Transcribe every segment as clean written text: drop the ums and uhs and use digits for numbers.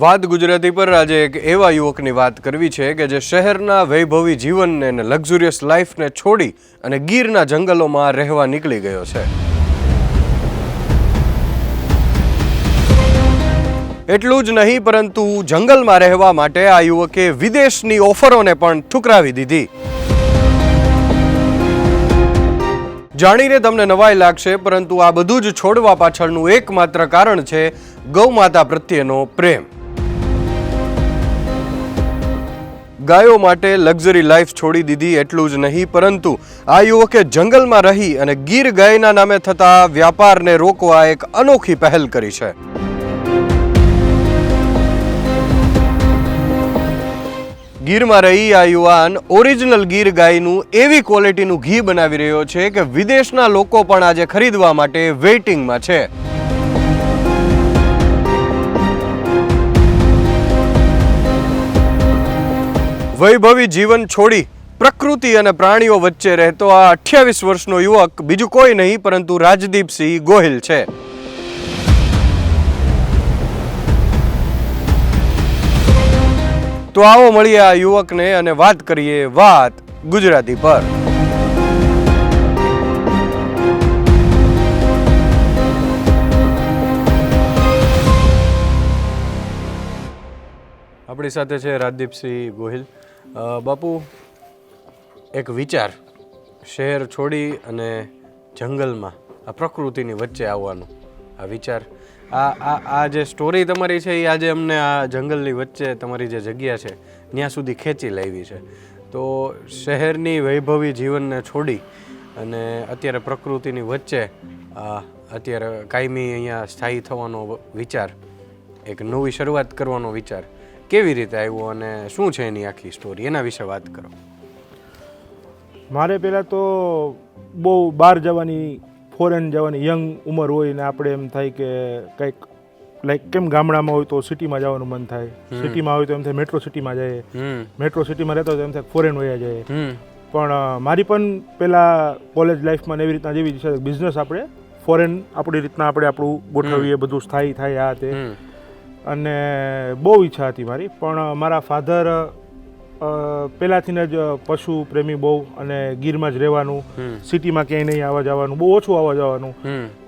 વાત ગુજરાતી પર આજે એક એવા યુવકની વાત કરવી છે કે જે શહેરના વૈભવી જીવનને અને લક્ઝુરિયસ લાઈફને છોડી અને ગીરના જંગલોમાં રહેવા નીકળી ગયો છે. એટલું જ નહીં પરંતુ જંગલમાં રહેવા માટે આ યુવકે વિદેશની ઓફરોને પણ ઠુકરાવી દીધી. જાણીને તમને નવાઈ લાગશે, પરંતુ આ બધું જ છોડવા પાછળનું એકમાત્ર કારણ છે ગૌમાતા પ્રત્યેનો પ્રેમ. ગાયો માટે લક્ઝરી લાઈફ છોડી દીધી એટલું જ નહીં, પરંતુ આ યુવકે જંગલમાં રહી અને ગીર ગાયના નામે થતા વ્યાપારને રોકવા એક અનોખી પહેલ કરી છે. ગીરમાં રહી આ યુવાન ઓરિજિનલ ગીર ગાયનું એવી ક્વોલિટીનું ઘી બનાવી રહ્યો છે કે વિદેશના લોકો પણ આજે ખરીદવા માટે વેઇટિંગમાં છે. વૈભવી જીવન છોડી પ્રકૃતિ અને પ્રાણીઓ વચ્ચે રહેતો આ 28 વર્ષનો યુવક બીજું કોઈ નહીં પરંતુ રાજદીપસિંહ ગોહિલ છે. તો આવો મળીએ આ યુવકને અને વાત કરીએ વાત ગુજરાતી પર. આપણી સાથે છે રાજદીપસિંહ ગોહિલ. બાપુ, એક વિચાર, શહેર છોડી અને જંગલમાં આ પ્રકૃતિની વચ્ચે આવવાનું આ વિચાર, આ જે સ્ટોરી તમારી છે એ આજે અમને આ જંગલની વચ્ચે તમારી જે જગ્યા છે ત્યાં સુધી ખેંચી લાવી છે. તો શહેરની વૈભવી જીવનને છોડી અને અત્યારે પ્રકૃતિની વચ્ચે અત્યારે કાયમી અહીંયા સ્થાયી થવાનો વિચાર, એક નવી શરૂઆત કરવાનો વિચાર કેવી રીતે આવ્યો અને શું છે એની આખી સ્ટોરી, એના વિશે વાત કરો. મારે પહેલાં તો બહુ બહાર જવાની, ફોરેન જવાની યંગ ઉંમર હોય ને આપણે એમ થાય કે કંઈક લાઈક કેમ ગામડામાં હોય તો સિટીમાં જવાનું મન થાય, સિટીમાં હોય તો એમ થાય મેટ્રો સિટીમાં જાય, મેટ્રો સિટીમાં રહેતો હોય તો એમ થાય ફોરેન વયા જાય. પણ મારી પણ પહેલાં કોલેજ લાઈફમાં એવી રીતના જેવી છે બિઝનેસ આપણે ફોરેન આપણી રીતના આપણે આપણું ગોઠવીએ, બધું સ્થાયી થાય આ તે, અને બહુ ઈચ્છા હતી મારી. પણ મારા ફાધર પહેલાંથી જ પશુ પ્રેમી બહુ, અને ગીરમાં જ રહેવાનું, સિટીમાં ક્યાંય નહીં આવવા જવાનું, બહુ ઓછું આવવા જવાનું.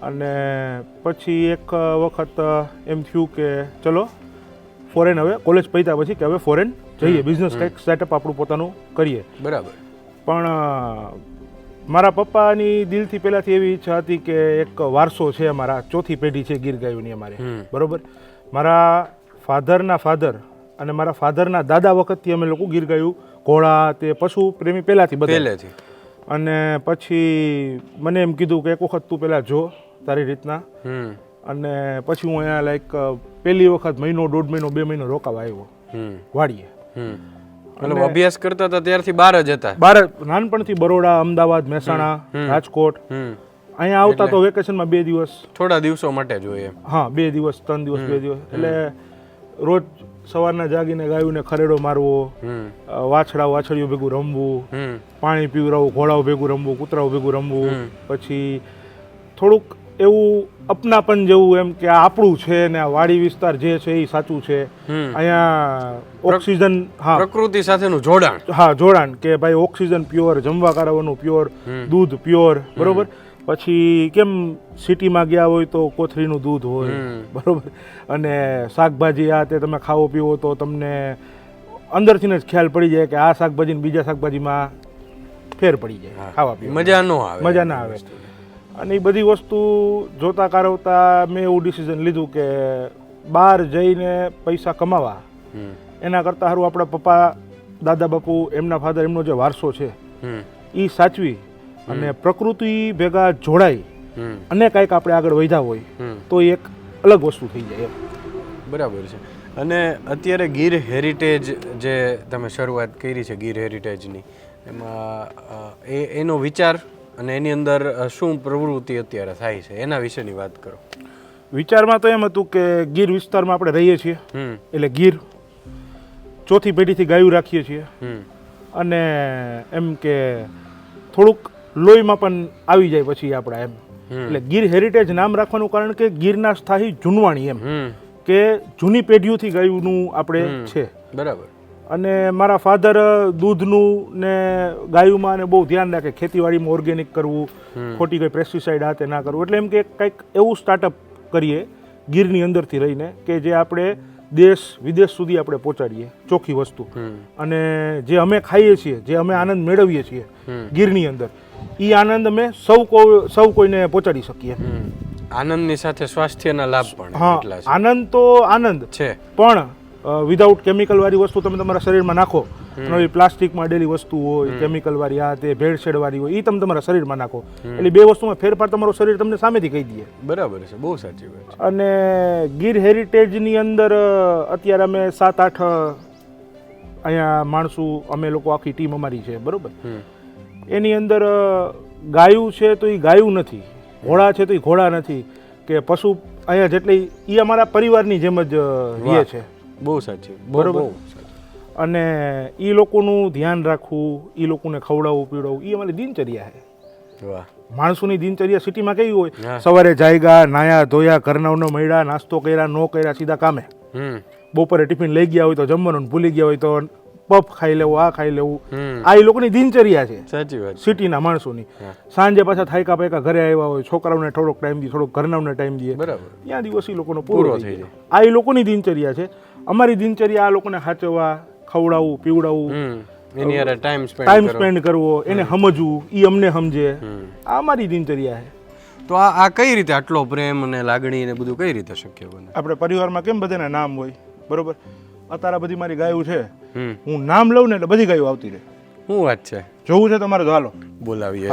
અને પછી એક વખત એમ થયું કે ચલો ફોરેન, હવે કોલેજ પત્યા પછી કે હવે ફોરેન જઈએ, બિઝનેસ કંઈક સેટઅપ આપણું પોતાનું કરીએ. બરાબર. પણ મારા પપ્પાની દિલથી પહેલાંથી એવી ઈચ્છા હતી કે એક વારસો છે અમારા, ચોથી પેઢી છે ગીર ગાયોની અમારે, બરાબર. મારા ફાધરના ફાધર અને મારા ફાધરના દાદા વખતથી અમે લોકો ગીર ગાયું, ઘોડા, તે પશુ પ્રેમી પહેલાંથી પહેલેથી. અને પછી મને એમ કીધું કે એક વખત તું પહેલાં જો તારી રીતના, અને પછી હું અહીંયા લાઈક પહેલી વખત મહિનો, 1.5 મહિનો, 2 મહિનો રોકાવા આવ્યો વાડીએ. અભ્યાસ કરતા હતા ત્યારથી બહાર જ હતા? બહાર, નાનપણથી બરોડા, અમદાવાદ, મહેસાણા, રાજકોટ. અહીંયા આવતા તો વેકેશનમાં 2 દિવસ, થોડા દિવસો માટે જોઈએ. હા, 2 દિવસ, 3 દિવસ, 2 દિવસ. એટલે રોજ સવારના જાગીને ગાયોને ખરેડો મારવો, વાછળીઓ ભેગું રમવું, પાણી પીવરાવું, ઘોડાઓ ભેગું રમવું, કૂતરાઓ ભેગું રમવું. પછી થોડુંક એવું અપનાપન જેવું, એમ કે આ આપણું છે ને આ વાડી વિસ્તાર જે છે એ સાચું છે. અહીંયા ઓક્સિજન, હા, પ્રકૃતિ સાથેનું જોડાણ, હા, જોડાણ, કે ભાઈ ઓક્સિજન પ્યોર, જમવા કરાવવાનું પ્યોર, દૂધ પ્યોર, બરોબર. પછી કેમ સિટીમાં ગયા હોય તો કોથળીનું દૂધ હોય, બરોબર, અને શાકભાજી આ તે તમે ખાવો પીવો તો તમને અંદરથી જ ખ્યાલ પડી જાય કે આ શાકભાજી ને બીજા શાકભાજીમાં ફેર પડી જાય, ખાવા પીવા મજા ના આવે. અને એ બધી વસ્તુ જોતા કારવતા મેં એવું ડિસિઝન લીધું કે બહાર જઈને પૈસા કમાવા એના કરતાં સારું આપણા પપ્પા, દાદા બાપુ, એમના ફાધર, એમનો જે વારસો છે એ સાચવી અને પ્રકૃતિ ભેગા જોડાઈ અને કાંઈક આપણે આગળ વધ્યા હોય તો એક અલગ વસ્તુ થઈ જાય. બરાબર છે. અને અત્યારે ગીર હેરિટેજ જે તમે શરૂઆત કરી છે ગીર હેરિટેજની, એમાં એનો વિચાર અને એની અંદર શું પ્રવૃત્તિ અત્યારે થાય છે એના વિશેની વાત કરો. વિચારમાં તો એમ હતું કે ગીર વિસ્તારમાં આપણે રહીએ છીએ, એટલે ગીર ચોથી પેઢીથી ગાયું રાખીએ છીએ, અને એમ કે થોડુંક લોહીમાં પણ આવી જાય પછી આપણા એમ, એટલે ગીર હેરિટેજ નામ રાખવાનું કારણ કે ગીરના સ્થાયી જૂનવાણી એમ કે જૂની પેઢીઓથી ગાયુંનું આપણે છે. બરાબર. અને મારા ફાધર દૂધનું ને ગાયુંમાં ને બહુ ધ્યાન રાખે, ખેતીવાડીમાં ઓર્ગેનિક કરવું, ખોટી કોઈ પેસ્ટિસાઇડ હાથે ના કરવું. એટલે એમ કે કંઈક એવું સ્ટાર્ટઅપ કરીએ ગીરની અંદરથી રહીને કે જે આપણે દેશ વિદેશ સુધી આપણે પહોંચાડીએ ચોખ્ખી વસ્તુ. અને જે અમે ખાઈએ છીએ, જે અમે આનંદ મેળવીએ છીએ ગીરની અંદર, એ આનંદ અમે સૌ કોઈને પહોંચાડી શકીએ. આનંદની સાથે સ્વાસ્થ્યના લાભ પણ હા, એટલા છે. આનંદ તો આનંદ છે, પણ વિધાઉટ કેમિકલ વાળી વસ્તુ તમે તમારા શરીરમાં નાખો, નવી પ્લાસ્ટિકમાં ડેલી વસ્તુ હોય, કેમિકલ વાળી આ તે ભેળસેળ વાળી હોય, એ તમે તમારા શરીરમાં નાખો એટલે બે વસ્તુમાં ફેરફાર તમારું શરીર તમને સામેથી કહી દે. બરાબર છે, બહુ સાચી વાત છે. અને ગીર હેરિટેજની અંદર અત્યારે અમે 7-8 અહીંયા માણસો, અમે લોકો આખી ટીમ અમારી છે, બરોબર. એની અંદર ગાયું છે તો એ ગાયું નથી, ઘોડા છે તો એ ઘોડા નથી, કે પશુ અહીંયા જેટલી એ અમારા પરિવારની જેમ જ રહે છે. બહુ સાચી, બરોબર. અને એ લોકોનું ધ્યાન રાખવું, એ લોકોને ખવડાવવું પીવડાવવું, એ અમારી દિનચર્યા છે. વાહ. માણસોની દિનચર્યા સિટીમાં કેવી હોય, સવારે જાયગા, નાયા ધોયા, ઘરનાવનો મળ્યા, નાસ્તો કર્યા, ન કર્યા, સીધા કામે. બપોરે ટિફિન લઈ ગયા હોય તો જમવાનું, ભૂલી ગયા હોય તો પફ ખાઈ લેવું, આ ખાઈ લેવું. આ એ લોકોની દિનચર્યા છે. સાચી વાત. સિટીના માણસોની. સાંજે પાછા થાયકા પાયકા ઘરે આવ્યા હોય, છોકરાઓને થોડોક ટાઈમ દે, થોડોક ઘરનાવને ટાઈમ દે, બરાબર. ત્યાં દિવસ એ લોકોનો પૂરો થઈ જાય. આ એ લોકોની દિનચર્યા છે. અમારી દિનચર્યા આ લોકોને સાચવવા, ખવડાવવું, પીવડાવવું, એની યાર ટાઈમ સ્પેન્ડ કરવો, એને સમજવું, એ અમને સમજે, આ અમારી દિનચર્યા છે. તો આ કઈ રીતે આટલો પ્રેમ અને લાગણી ને બધું કઈ રીતે શક્ય બને? આપણે પરિવારમાં કેમ બધાના નામ હોય, બરોબર. અત્યારે બધી મારી ગાયું છે, હું નામ લઉં ને એટલે બધી ગાયું આવતી રહે. શું વાત છે? જોવું છે તમારે તો હાલો બોલાવીએ.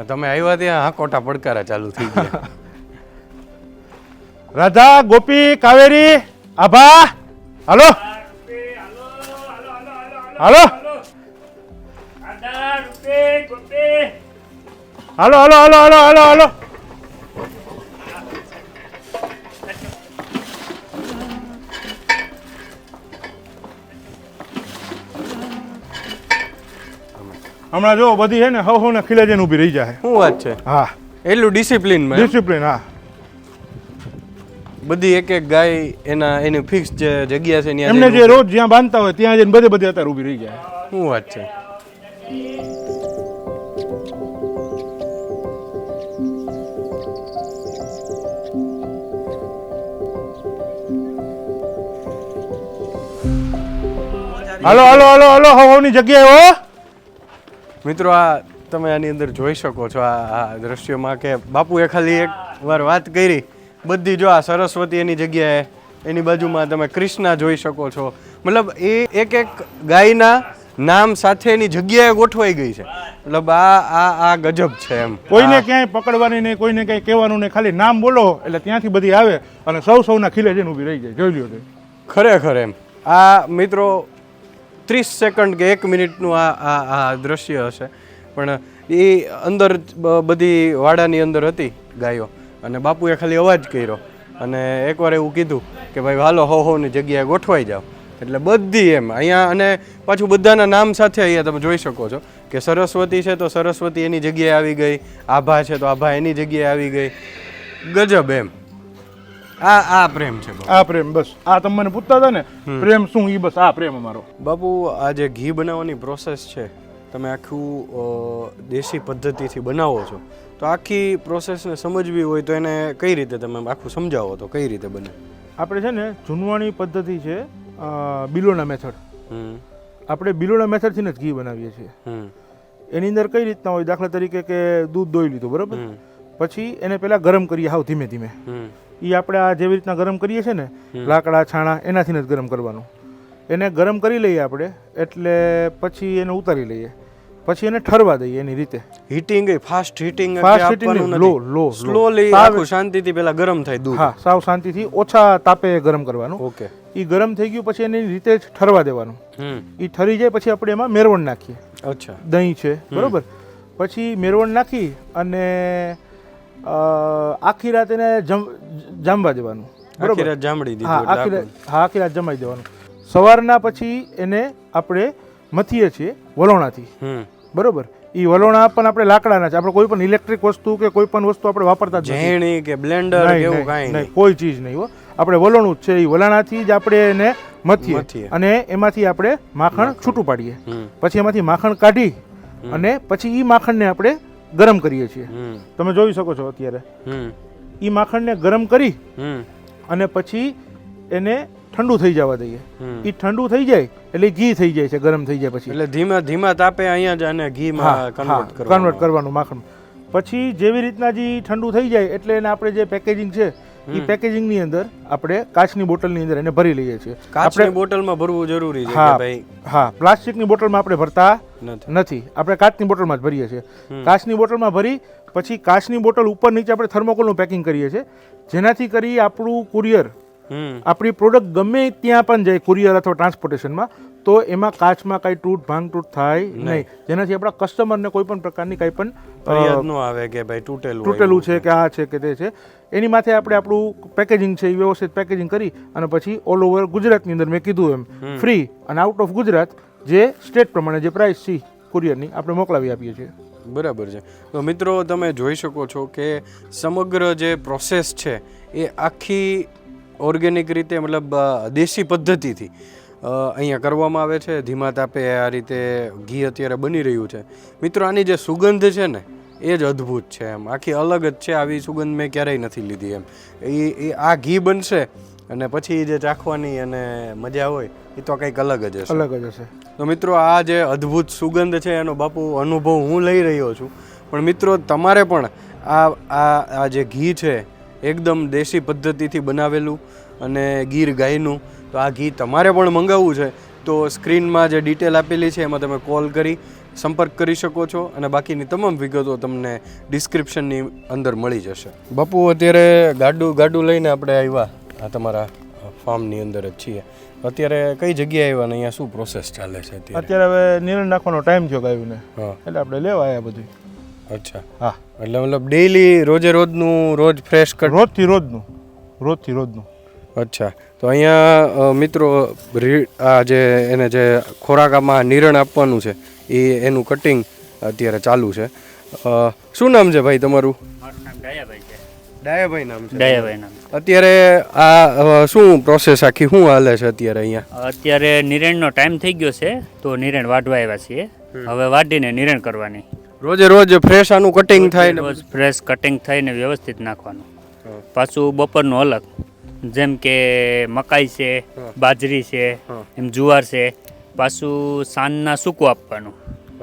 તમે આવ્યા ત્યાં હાકોટા પડકારા ચાલુ થઈ ગયા. રાધા, ગોપી, કાવેરી, આભા, હાલો હાલો હાલો હાલો હાલો હાલો હાલો હાલો. હમણાં જો બધી છે ને હવ ને ખીલે જઈને ઊભી રહી જાય. શું વાત છે? હા, એટલું ડિસિપ્લિન. હા. બધી એક એક ગાય એની ફિક્સ જે જગ્યા છે ત્યાં એમને જે રોજ જ્યાં બાંધતા હોય ત્યાં જઈને બધે અત્યારે ઊભી રહી જાય. શું વાત છે? હાલો હાલો હાલો હાલો હવની જગ્યાએ હો. મિત્રો, આ તમે આની અંદર જોઈ શકો છો આ દ્રશ્યોમાં કે બાપુએ ખાલી એક વાર વાત કરી. બધી જો આ સરસ્વતી એની જગ્યાએ, એની બાજુમાં તમે કૃષ્ણા જોઈ શકો છો. મતલબ એ એક એક ગાયના નામ સાથે એની જગ્યાએ ગોઠવાઈ ગઈ છે. મતલબ આ ગજબ છે એમ. કોઈને ક્યાંય પકડવાની નહીં, કોઈને કંઈ કહેવાનું નહીં, ખાલી નામ બોલો એટલે ત્યાંથી બધી આવે અને સૌના ખીલે જઈને ઊભી રહી જાય. જોઈ લ્યો તે. ખરેખર એમ. આ મિત્રો 30 સેકન્ડ કે 1 મિનિટનું આ દ્રશ્ય હશે, પણ એ અંદર બધી વાડાની અંદર હતી ગાયો, અને બાપુએ ખાલી અવાજ કર્યો અને એકવાર એવું કીધું કે ભાઈ હાલો હોની જગ્યાએ ગોઠવાઈ જાઓ. એટલે બધી એમ અહીંયા, અને પાછું બધાના નામ સાથે અહીંયા તમે જોઈ શકો છો કે સરસ્વતી છે તો સરસ્વતી એની જગ્યાએ આવી ગઈ, આભા છે તો આભા એની જગ્યાએ આવી ગઈ. ગજબ એમ. આ પ્રેમ છે. આ પ્રેમ, બસ. આ તમે મને પૂછતા હતા ને પ્રેમ શું, એ બસ આ પ્રેમ અમારો. બાપુ, આ જે ઘી બનાવવાની પ્રોસેસ છે, તમે આખું દેશી પદ્ધતિથી બનાવો છો, તો આખી પ્રોસેસને સમજવી હોય તો એને કઈ રીતે તમે આખું સમજાવો તો કઈ રીતે બને? આપણે છે ને જૂનવાણી પદ્ધતિ છે, બિલોના મેથડ. આપણે બિલોના મેથડથી જ ઘી બનાવીએ છીએ. એની અંદર કઈ રીતના હોય, દાખલા તરીકે કે દૂધ દોઈ લીધું, બરોબર. પછી એને પહેલાં ગરમ કરીએ હાવ ધીમે ધીમે. એ આપણે આ જેવી રીતના ગરમ કરીએ છીએ ને, લાકડા છાણા એનાથી જ ગરમ કરવાનું. એને ગરમ કરી લઈએ આપણે, એટલે પછી એને ઉતારી લઈએ, પછી એને ઠરવા દઈએ એની રીતે. હીટિંગ ફાસ્ટ હીટિંગ લો સ્લોલી શાંતિથી પેલા ગરમ થાય દૂધ. હા, સાવ શાંતિથી ઓછા તાપે ગરમ કરવાનું. ઓકે. એ ગરમ થઈ ગયું પછી એની રીતે જ ઠરવા દેવાનું. એ ઠરી જાય પછી આપણે એમાં મેરવણ નાખીએ. અચ્છા. દહીં છે, બરોબર. પછી મેરવણ નાખી અને આખી રાત એને જામવા દેવાનું. આખી રાત જામડી દીધું. આખી રાત જમાઈ દેવાનું. સવારના પછી એને આપણે મથીએ છીએ વલોણાથી, બરોબર. એ વલોણા પણ આપણે લાકડાના છે, આપણે કોઈ પણ ઇલેક્ટ્રિક વસ્તુ કે કોઈ પણ વસ્તુ આપણે વાપરતા જ નથી. ઝેણી કે બ્લેન્ડર કે એવું કાંઈ નહીં, કોઈ ચીજ નહીં હો. આપણે વલોણું જ છે, એ વલાણાથી જ આપણે એને મથીએ અને એમાંથી આપણે માખણ છૂટું પાડીએ. પછી એમાંથી માખણ કાઢી અને પછી એ માખણને આપણે ગરમ કરીએ છીએ. તમે જોઈ શકો છો અત્યારે એ માખણને ગરમ કરી અને પછી એને ઠંડુ થઈ જવા દઈએ. એ ઠંડુ થઈ જાય એટલે ઘી થઈ જાય છે, ગરમ થઈ જાય પછી એટલે ધીમા ધીમા તાપે અહીંયા જ આને ઘીમાં કન્વર્ટ કરવાનું માખણ. પછી જેવી રીતના જે ઠંડુ થઈ જાય એટલે એને આપણે જે પેકેજિંગ છે એ પેકેજિંગની અંદર આપણે કાચની બોટલની અંદર એને ભરી લઈએ છીએ. કાચની બોટલમાં ભરવું જરૂરી છે કે ભાઈ? હા, પ્લાસ્ટિકની બોટલમાં આપણે ભરતા નથી, આપણે કાચની બોટલમાં જ ભરીએ છીએ. કાચની બોટલમાં ભરી પછી કાચની બોટલ ઉપર નીચે આપણે થર્મોકોલનું પેકિંગ કરીએ છીએ, જેનાથી કરી આપણું કુરિયર આપણી પ્રોડક્ટ ગમે ત્યાં પણ જાય કુરિયર અથવા ટ્રાન્સપોર્ટેશનમાં તો એમાં કાચમાં કાંઈ ભાંગ તૂટ થાય નહીં, જેનાથી આપણા કસ્ટમરને કોઈ પણ પ્રકારની કાંઈ પણ ફરિયાદ ન આવે કે ભાઈ તૂટેલું છે કે આ છે કે તે છે. એની માથે આપણે આપણું પેકેજિંગ છે એ વ્યવસ્થિત પેકેજિંગ કરી અને પછી ઓલ ઓવર ગુજરાતની અંદર મેં કીધું એમ ફ્રી અને આઉટ ઓફ ગુજરાત જે સ્ટેટ પ્રમાણે જે પ્રાઇસ છે કુરિયરની આપણે મોકલાવી આપીએ છીએ. બરાબર છે. તો મિત્રો તમે જોઈ શકો છો કે સમગ્ર જે પ્રોસેસ છે એ આખી ઓર્ગેનિક રીતે મતલબ દેશી પદ્ધતિથી અહીંયા કરવામાં આવે છે. ધીમા તાપે આ રીતે ઘી અત્યારે બની રહ્યું છે. મિત્રો આની જે સુગંધ છે ને એ જ અદ્ભુત છે, એમ આખી અલગ જ છે. આવી સુગંધ મેં ક્યારેય નથી લીધી એમ. એ આ ઘી બનશે અને પછી જે ચાખવાની અને મજા હોય એ તો કંઈક અલગ જ હશે. તો મિત્રો આ જે અદ્ભુત સુગંધ છે એનો બાપુ અનુભવ હું લઈ રહ્યો છું, પણ મિત્રો તમારે પણ આ જે ઘી છે એકદમ દેશી પદ્ધતિથી બનાવેલું અને ગીર ગાયનું, તો આ ઘી તમારે પણ મંગાવવું છે તો સ્ક્રીનમાં જે ડિટેલ આપેલી છે એમાં તમે કોલ કરી સંપર્ક કરી શકો છો અને બાકીની તમામ વિગતો તમને ડિસ્ક્રિપ્શનની અંદર મળી જશે. બાપુ અત્યારે ગાડું લઈને આપણે આવ્યા આ તમારા ફાર્મની અંદર જ છીએ. અત્યારે કઈ જગ્યાએ આવ્યા ને અહીંયા શું પ્રોસેસ ચાલે છે અત્યારે? હવે નિરણ નાખવાનો ટાઈમ થયો ગાયુંને, એટલે આપણે લેવા આવ્યા બધું. અચ્છા, હા, એટલે મતલબ ડેઈલી રોજ ફ્રેશ કટ? રોજથી રોજનું. અચ્છા, તો અહીંયા મિત્રો આ એને જે ખોરાકમાં નિરણ આપવાનું છે એનું કટિંગ અત્યારે ચાલુ છે. શું નામ છે ભાઈ તમારું? મારું નામ ડાયાભાઈ છે. ડાયાભાઈ નામ છે? ડાયાભાઈ નામ. અત્યારે આ શું પ્રોસેસ આખી શું હાલે છે અત્યારે અહીંયા? અત્યારે નિરણનો ટાઈમ થઈ ગયો છે તો નિરણ વાઢવા આવ્યા છીએ. હવે વાઢીને નિરણ કરવાની. રોજ ફ્રેશ આનું કટિંગ થાય ને? રોજ ફ્રેશ કટિંગ થઈને વ્યવસ્થિત નાખવાનું. પાછું બપોરનું અલગ, જેમ કે મકાઈ છે, બાજરી છે, એમ જુવાર છે, પાછું સાંજના સૂકું આપવાનું.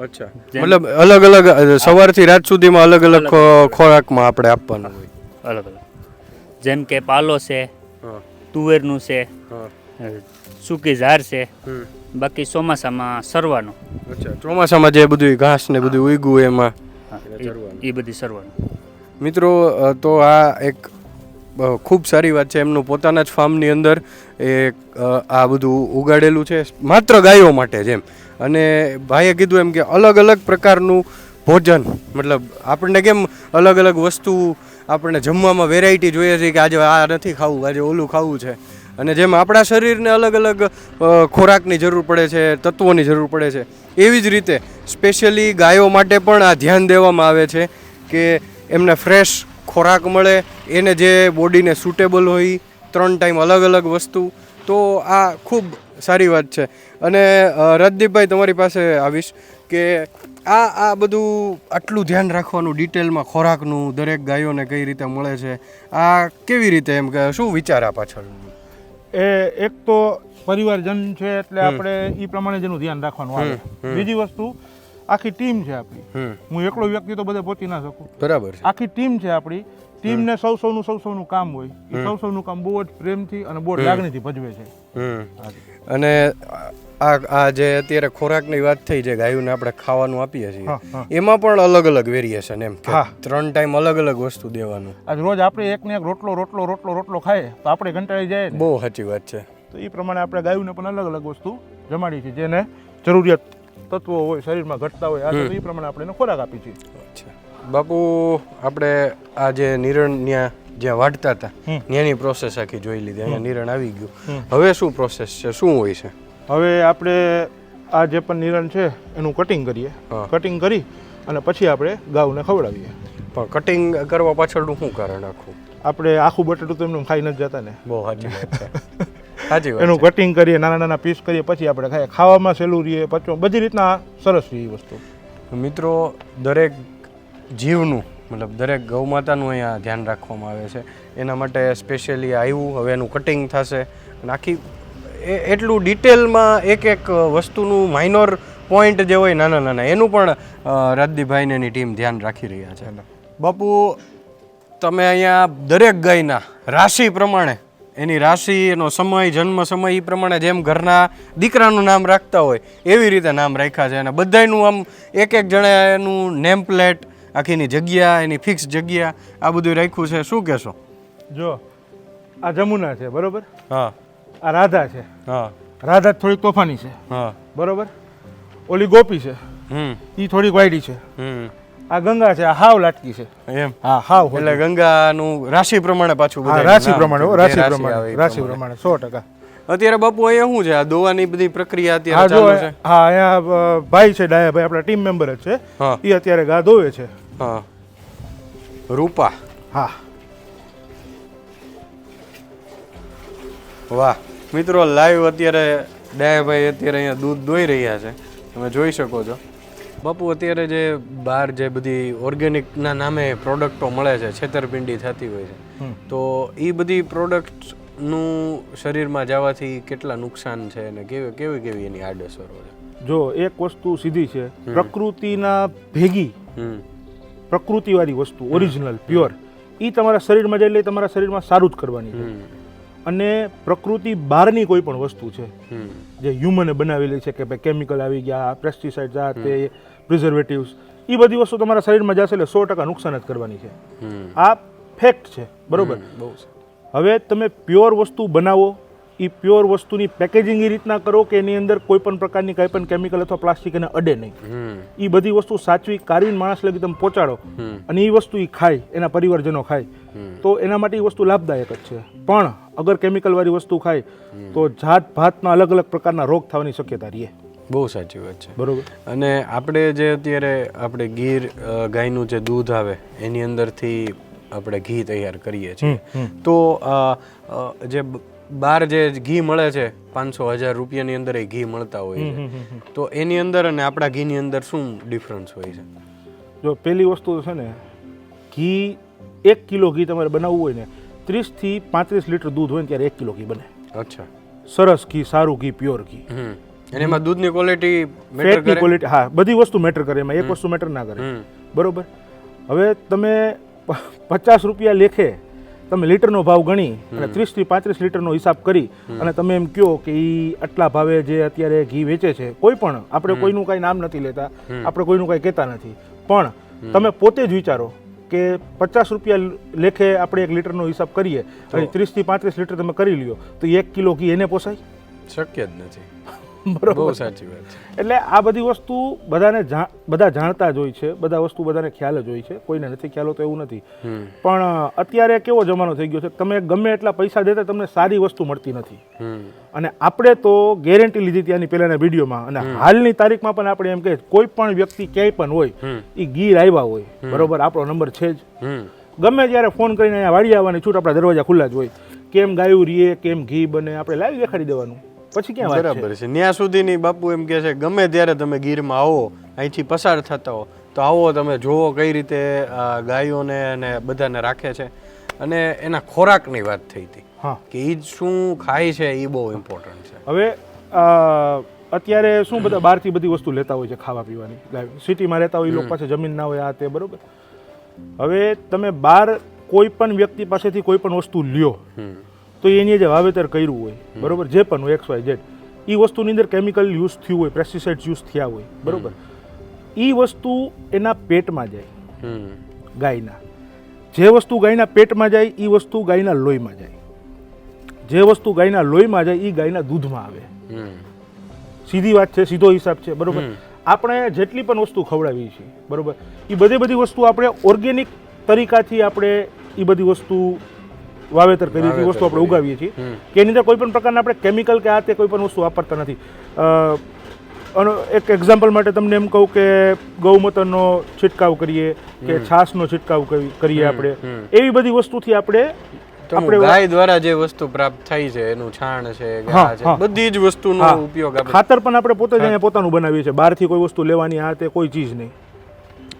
અચ્છા, મતલબ અલગ અલગ સવારથી રાત સુધીમાં અલગ અલગ ખોરાકમાં આપણે આપવાનું હોય? અલગ અલગ, જેમ કે પાલો છે, તુવેરનું છે, સૂકી ઝાર છે, બાકી ચોમાસામાં સરવાનું. અચ્છા, ચોમાસામાં જે બધું ઘાસ ને બધું ઉગ્યું એમાં એ બધી સરવાનું. મિત્રો તો આ એક ખૂબ સારી વાત છે. એમનું પોતાના જ ફાર્મની અંદર આ બધું ઉગાડેલું છે માત્ર ગાયો માટે જ એમ. અને ભાઈએ કીધું એમ કે અલગ અલગ પ્રકારનું ભોજન, મતલબ આપણને કેમ અલગ અલગ વસ્તુ આપણને જમવામાં વેરાયટી જોઈએ છે કે આજે આ નથી ખાવું, આજે ઓલું ખાવું છે, અને જેમ આપણા શરીરને અલગ અલગ ખોરાકની જરૂર પડે છે, તત્વોની જરૂર પડે છે, એવી જ રીતે સ્પેશિયલી ગાયો માટે પણ આ ધ્યાન દેવામાં આવે છે કે એમને ફ્રેશ ખોરાક મળે, એને જે બોડીને સૂટેબલ હોય, 3 ટાઈમ અલગ અલગ વસ્તુ. તો આ ખૂબ સારી વાત છે. અને રાજદીપભાઈ તમારી પાસે આવીશ કે આ બધું આટલું ધ્યાન રાખવાનું ડિટેલમાં ખોરાકનું દરેક ગાયોને કઈ રીતે મળે છે, આ કેવી રીતે, એમ કે શું વિચાર આ પાછળ? એક તો પરિવારજન છે એટલે આપણે એ પ્રમાણે જેનું ધ્યાન રાખવાનું આવે. બીજી વસ્તુ આખી ટીમ છે આપણી. હું એકલો વ્યક્તિ તો બધે પહોંચી ના શકું. બરાબર. આખી ટીમ છે આપણી. ટીમને સૌનું કામ હોય. એ સૌનું કામ બહુ જ પ્રેમથી અને બહુ લાગણીથી ભજવે છે. અને આ જે અત્યારે ખોરાકની વાત થઈ છે, ગાયોને આપણે ખાવાનું આપીએ છીએ, એમાં પણ અલગ અલગ વેરિએશન, એમ કે 3 ટાઈમ અલગ અલગ વસ્તુ દેવાનું. આજ રોજ આપણે એકને એક રોટલો ખાઈએ તો આપણે કંટાળી જાય. બહુ સાચી વાત છે. તો એ પ્રમાણે આપણે ગાયોને પણ અલગ અલગ વસ્તુ જમાડી છે, જેને જરૂરિયાત તત્વો હોય, શરીરમાં ઘટતા હોય, તો એ પ્રમાણે આપણે એને ખોરાક આપી છીએ. અચ્છા બાપુ, આપણે આ જે નિરણ જ્યાં વાઢતા હતા ત્યાંની પ્રોસેસ આખી જોઈ લીધી. અહીંયા નિરણ આવી ગયું, હવે શું પ્રોસેસ છે, શું હોય છે? હવે આપણે આ જે પણ નિરણ છે એનું કટિંગ કરીએ. કટિંગ કરી અને પછી આપણે ગાઉને ખવડાવીએ. પણ કટિંગ કરવા પાછળનું શું કારણ આખું? આપણે આખું બટેટું તો એમને ખાઈ નથી જતા ને, બહુ સાચી વાત છે. સાચી વાત એનું કટિંગ કરીએ, નાના નાના પીસ કરીએ, પછી આપણે ખાઈએ. ખાવામાં સહેલું રહીએ, પચવા બધી રીતના સરસ રહી એ વસ્તુ. મિત્રો, દરેક જીવનું મતલબ દરેક ગૌમાતાનું અહીંયા ધ્યાન રાખવામાં આવે છે. એના માટે સ્પેશિયલી આવ્યું, હવે એનું કટિંગ થશે અને આખી એટલું ડિટેલમાં એક એક વસ્તુનું માઇનોર પોઈન્ટ જે હોય નાના નાના એનું પણ રાજદીપભાઈ ને એની ટીમ ધ્યાન રાખી રહ્યા છે. બાપુ, તમે અહીંયા દરેક ગાયના રાશિ પ્રમાણે એની રાશિ, એનો સમય, જન્મ સમય એ પ્રમાણે જેમ ઘરના દીકરાનું નામ રાખતા હોય એવી રીતે નામ રાખ્યા છે. અને બધાયનું આમ એક એક જણે એનું નેમ પ્લેટ, આખીની જગ્યા, એની ફિક્સ જગ્યા, આ બધું રાખ્યું છે. શું કહેશો? જો આ જમુના છે, બરોબર, હા, આ રાધા છે, હા, રાધા થોડીક તોફાની છે, હા, બરોબર, ઓલી ગોપી છે, એ થોડીક વાયડી છે, આ ગંગા છે, આ હાવ લાટકી છે. એમ? હા, હાવ. એટલે ગંગાનું રાશિ પ્રમાણે પાછું હા, બધાયનું રાશિ નામ, પ્રમાણે, જે રાશિ રાશિ પ્રમાણે, આવે એ રાશિ પ્રમાણે. પ્રમાણે 100%. અત્યારે બાપુ અહીંયા શું છે? આ દોવાની બધી પ્રક્રિયા હા, અત્યારે જો ચાલુ છે? હા, અહીંયા ભાઈ છે, ડાયાભાઈ, આપણા ટીમ મેમ્બર જ છે, હા, એ અત્યારે ગા દોવે છે. હા. રૂપા, હા, વાહ મિત્રો, લાઈવ અત્યારે ડાયાભાઈ અત્યારે અહીંયા દૂધ દોઈ રહ્યા છે, તમે જોઈ શકો છો. બાપુ, અત્યારે જે બહાર જે બધી ઓર્ગેનિકના નામે પ્રોડક્ટો મળે છે, છેતરપિંડી થતી હોય છે, તો એ બધી પ્રોડક્ટનું શરીરમાં જવાથી કેટલા નુકસાન છે અને કેવી કેવી કેવી એની આડઅસરો છે? જો એક વસ્તુ સીધી છે, પ્રકૃતિના ભેગી પ્રકૃતિવાળી વસ્તુ, ઓરિજિનલ પ્યોર, એ તમારા શરીરમાં જાય એટલે તમારા શરીરમાં સારું જ કરવાની છે. અને પ્રકૃતિ બહારની કોઈ પણ વસ્તુ છે જે હ્યુમને બનાવેલી છે, કે ભાઈ કેમિકલ આવી ગયા, પેસ્ટિસાઇડ્સ, આ તે પ્રિઝર્વેટિવ્સ, એ બધી વસ્તુ તમારા શરીરમાં જશે એટલે 100% નુકસાન જ કરવાની છે. આ ફેક્ટ છે, બરોબર. હવે તમે પ્યોર વસ્તુ બનાવો, એ પ્યોર વસ્તુની પેકેજિંગ એ રીતના કરો કે એની અંદર કોઈ પણ પ્રકારની કંઈ પણ કેમિકલ અથવા પ્લાસ્ટિક એને અડે નહીં. એ બધી વસ્તુ સાચવી કાઢીને માણસ લગી તમે પહોંચાડો અને એ વસ્તુ એ ખાય, એના પરિવારજનો ખાય, તો એના માટે એ વસ્તુ લાભદાયક જ છે. પણ અગર કેમિકલવાળી વસ્તુ ખાય તો જાત ભાતના અલગ અલગ પ્રકારના રોગ થવાની શક્યતા રહે. બહુ સાચી વાત છે, બરોબર. અને આપણે જે અત્યારે આપણે ગીર ગાયનું જે દૂધ આવે એની અંદરથી આપણે ઘી તૈયાર કરીએ છીએ, તો જે બહાર જે ઘી મળે છે 500,000 રૂપિયાની અંદર એ ઘી મળતા હોય છે, તો એની અંદર અને આપણા ઘીની અંદર શું ડિફરન્સ હોય છે? જો પહેલી વસ્તુ છે ને, ઘી 1 કિલો ઘી તમારે બનાવવું હોય ને 30 થી 35 લીટર દૂધ હોય ને ત્યારે 1 કિલો ઘી બને. અચ્છા. સરસ ઘી, સારું ઘી, પ્યોર ઘી. અને એમાં દૂધની ક્વોલિટી મેટર ફેટની કરે? ક્વોલિટી, હા, બધી વસ્તુ મેટર કરે, એમાં એક વસ્તુ મેટર ના કરે, બરોબર. હવે તમે 50 રૂપિયા લેખે તમે લીટરનો ભાવ ગણી અને 30 થી 35 લીટરનો હિસાબ કરી અને તમે એમ કહો કે એ આટલા ભાવે જે અત્યારે ઘી વેચે છે, કોઈ પણ, આપણે કોઈનું કાંઈ નામ નથી લેતા, આપણે કોઈનું કાંઈ કહેતા નથી, પણ તમે પોતે જ વિચારો કે 50 રૂપિયા લેખે આપણે 1 લીટરનો હિસાબ કરીએ અને 30 થી 35 લીટર તમે કરી લ્યો તો 1 કિલો ઘી એને પોસાય? શક્ય જ નથી. બરોબર. બહુ સાચી વાત છે. એટલે આ બધી વસ્તુ બધા જાણતા જ હોય છે, બધા વસ્તુ બધાને ખ્યાલ જ હોય છે, કોઈને નથી ખ્યાલ હોતો એવું નથી. પણ અત્યારે કેવો જમાનો થઈ ગયો છે, તમે ગમે એટલા પૈસા દેતા તમને સારી વસ્તુ મળતી નથી. અને આપણે તો ગેરંટી લીધી ત્યાંની પહેલાના વિડીયોમાં, અને હાલની તારીખમાં પણ આપણે એમ કહીએ કોઈ પણ વ્યક્તિ ક્યાંય પણ હોય, એ ગીર આવ્યા હોય, બરોબર, આપણો નંબર છે જ, ગમે ત્યારે ફોન કરીને અહીંયા વાડી આવવાની છૂટ, આપણા દરવાજા ખુલ્લા જ હોય. કેમ ગાયું રીએ, કેમ ઘી બને, આપણે લાવી દેખાડી દેવાનું. પછી ક્યાં વાત છે? બરાબર છે. ત્યાં સુધીની બાપુ એમ કહે છે ગમે ત્યારે તમે ગીરમાં આવો, અહીંથી પસાર થતા હો તો આવો, તમે જુઓ કઈ રીતે ગાયોને અને બધાને રાખે છે. અને એના ખોરાકની વાત થઈ હતી કે એ શું ખાય છે, એ બહુ ઇમ્પોર્ટન્ટ છે. હવે અત્યારે શું બધા બહારથી બધી વસ્તુ લેતા હોય છે ખાવા પીવાની, ગાય સિટીમાં રહેતા હોય એ લોકો પાસે જમીન ના હોય, આ તે, બરોબર. હવે તમે બહાર કોઈ પણ વ્યક્તિ પાસેથી કોઈ પણ વસ્તુ લ્યો તો એની જે વાવેતર કર્યું હોય, બરોબર, જે પણ હોય XYZ, એ વસ્તુની અંદર કેમિકલ યુઝ થયું હોય, પેસ્ટિસાઇડ્સ યુઝ થયા હોય, બરોબર, એ વસ્તુ એના પેટમાં જાય, ગાયના. જે વસ્તુ ગાયના પેટમાં જાય એ વસ્તુ ગાયના લોહીમાં જાય, જે વસ્તુ ગાયના લોહીમાં જાય એ ગાયના દૂધમાં આવે. સીધી વાત છે, સીધો હિસાબ છે, બરોબર. આપણે જેટલી પણ વસ્તુ ખવડાવીએ છીએ, બરોબર, એ બધી વસ્તુ આપણે ઓર્ગેનિક તરીકાથી આપણે એ બધી વસ્તુ વાવેતર કરીએ છીએ, વસ્તુ આપણે ઉગાવીએ છીએ કે એની અંદર કોઈ પણ પ્રકારના આપણે કેમિકલ કે આ તે કોઈ પણ વસ્તુ વાપરતા નથી. અને એક એક્ઝામ્પલ માટે તમને એમ કહું કે ગૌમૂત્રનો છંટકાવ કરીએ કે છાશનો છંટકાવ કરીએ આપણે એવી બધી વસ્તુથી આપણે ગાય દ્વારા જે વસ્તુ પ્રાપ્ત થાય છે એનું છાણ છે ઘા છે બધી જ વસ્તુનો ઉપયોગ આપણે ખાતર પણ આપણે પોતે જ અહીંયા પોતાનું બનાવીએ છીએ, બહારથી કોઈ વસ્તુ લેવાની આ તે કોઈ ચીજ નહીં.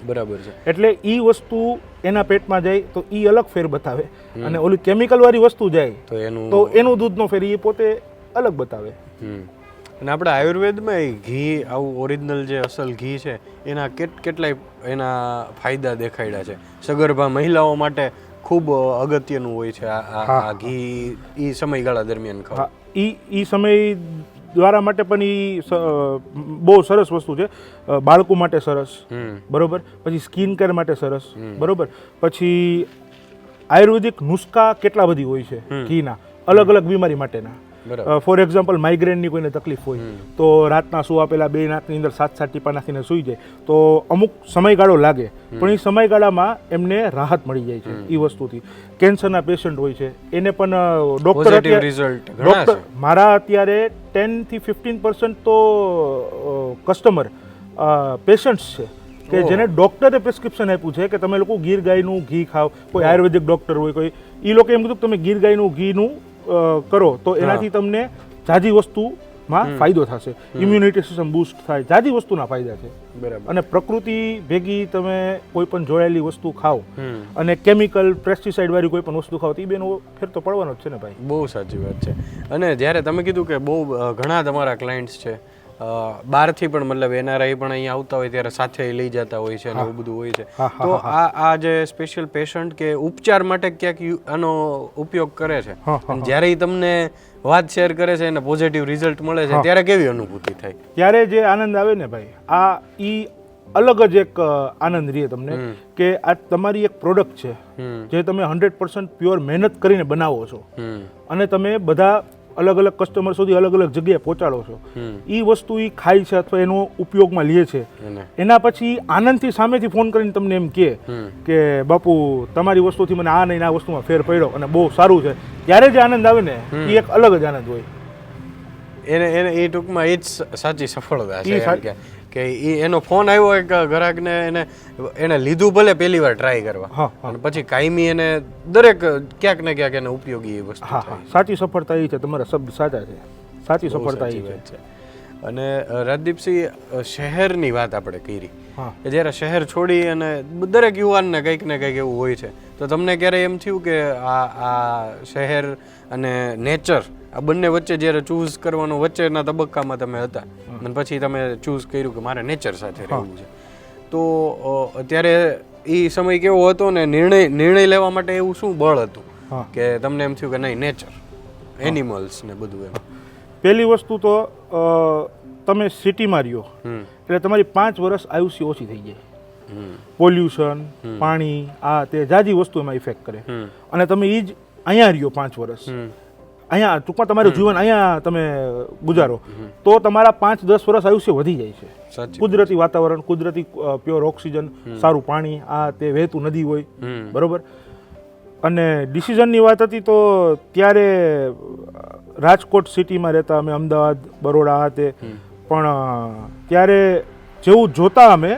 બરાબર છે. એટલે ઈ વસ્તુ એના પેટમાં જાય તો ઈ અલગ ફેર બતાવે અને ઓલી કેમિકલ વાળી વસ્તુ જાય તો એનું દૂધનો ફેર ઈ પોતે અલગ બતાવે. અને આપણે આયુર્વેદમાં એ ઘી આવું ઓરિજિનલ જે અસલ ઘી છે એના કેટલાય એના ફાયદા દેખાડ્યા છે. સગર્ભા મહિલાઓ માટે ખૂબ અગત્યનું હોય છે આ ઘી ઈ સમયગાળા દરમિયાન ખાવ. ઈ સમય દ્વારા માટે પણ ઈ બહુ સરસ વસ્તુ છે. બાળકો માટે સરસ, બરોબર. પછી સ્કિન કેર માટે સરસ, બરોબર. પછી આયુર્વેદિક નુસ્ખા કેટલા બધી હોય છે ઘીના, અલગ અલગ બીમારી માટેના. ફોર એક્ઝામ્પલ માઇગ્રેનની કોઈને તકલીફ હોય તો રાતના સુવા પહેલા 2 નાકની અંદર 7 ટીપા નાખીને સૂઈ જાય તો અમુક સમયગાળો લાગે પણ એ સમયગાળામાં એમને રાહત મળી જાય છે એ વસ્તુથી. કેન્સરના પેશન્ટ હોય છે એને પણ ડોક્ટર મારા અત્યારે 10 થી 15% તો કસ્ટમર પેશન્ટ્સ છે કે જેને ડોક્ટરે પ્રિસ્ક્રિપ્શન આપ્યું છે કે તમે લોકો ગીર ગાયનું ઘી ખાઓ. કોઈ આયુર્વેદિક ડોક્ટર હોય કોઈ એ લોકો એમ કીધું તમે ગીર ગાયનું ઘીનું કરો તો એનાથી તમને જાજી વસ્તુમાં ફાયદો થશે, ઇમ્યુનિટી સિસ્ટમ બૂસ્ટ થાય, જાજી વસ્તુના ફાયદા છે. બરાબર. અને પ્રકૃતિ ભેગી તમે કોઈ પણ જોડાયેલી વસ્તુ ખાઓ અને કેમિકલ પેસ્ટિસાઇડ વાળી કોઈ પણ વસ્તુ ખાઓ તો એ બેનો ફેર તો પડવાનો જ છે ને ભાઈ. બહુ સાચી વાત છે. અને જ્યારે તમે કીધું કે બહુ ઘણા તમારા ક્લાયન્ટ્સ છે બહારથી પણ મતલબ એનઆરઆઈ પણ અહીંયા આવતા હોય ત્યારે સાથે લઈ જતા હોય છે અને એવું બધું હોય છે, તો આ જે સ્પેશિયલ પેશન્ટ કે ઉપચાર માટે ક્યાંક આનો ઉપયોગ કરે છે અને જ્યારે એ તમને વાત શેર કરે છે અને પોઝિટિવ રિઝલ્ટ મળે છે ત્યારે કેવી અનુભૂતિ થાય? ત્યારે જે આનંદ આવે ને ભાઈ, આ ઈ અલગ જ એક આનંદ રહે તમને કે આ તમારી એક પ્રોડક્ટ છે જે તમે 100% પ્યોર મહેનત કરીને બનાવો છો અને તમે બધા અલગ અલગ કસ્ટમર સુધી અલગ અલગ જગ્યાએ પહોંચાડો છો. એ વસ્તુ એ ખાય છે અથવા એનો ઉપયોગમાં લે છે, એના પછી આનંદથી સામેથી ફોન કરીને તમને એમ કે બાપુ તમારી વસ્તુથી મને આ નહીં આ વસ્તુમાં ફેર પડ્યો અને બહુ સારું છે, ત્યારે જે આનંદ આવે ને એ એક અલગ જ આનંદ હોય. એને એ ટૂંકમાં એ જ સાચી સફળતા છે કે એનો ફોન આવ્યો એક ગ્રાહકને એને લીધું ભલે પહેલી વાર ટ્રાય કરવા અને પછી કાયમી એને દરેક ક્યાંક ને ક્યાંક એને ઉપયોગી એ વસ્તુ થાય. સાચી સફળતા એ છે, તમારા શબ્દ સાચા છે, સાચી સફળતા એ છે. અને રાજદીપસિંહ, શહેરની વાત આપણે કરી કે જ્યારે શહેર છોડી અને દરેક યુવાનને કંઈક ને કંઈક એવું હોય છે, તો તમને ક્યારે એમ થયું કે આ શહેર અને નેચર આ બંને વચ્ચે જ્યારે ચૂઝ કરવાનો વચ્ચેના તબક્કામાં તમે હતા અને પછી તમે ચૂઝ કર્યું કે મારે નેચર સાથે રહેવું છે, તો અત્યારે એ સમય કેવો હતો ને નિર્ણય લેવા માટે એવું શું બળ હતું કે તમને એમ થયું કે નહીં નેચર, એનિમલ્સ ને બધું? એમ પહેલી વસ્તુ તો તમે સિટીમાં રહ્યો એટલે તમારી 5 વર્ષ આયુષ્ય ઓછી થઈ જાય. પોલ્યુશન, પાણી, આ તે જાજી વસ્તુ એમાં ઇફેક્ટ કરે અને તમે એ જ અહીંયા રહ્યો 5 વર્ષ, અહીંયા ટૂંકમાં તમારું જીવન અહીંયા તમે ગુજારો તો તમારા 5-10 વર્ષ આયુષ્ય વધી જાય છે. કુદરતી વાતાવરણ, કુદરતી પ્યોર ઓક્સિજન, સારું પાણી, આ તે વહેતું નદી હોય, બરોબર. અને ડિસિઝનની વાત હતી તો ત્યારે રાજકોટ સિટીમાં રહેતા અમે, અમદાવાદ, બરોડા, આ તે, પણ ત્યારે જેવું જોતા અમે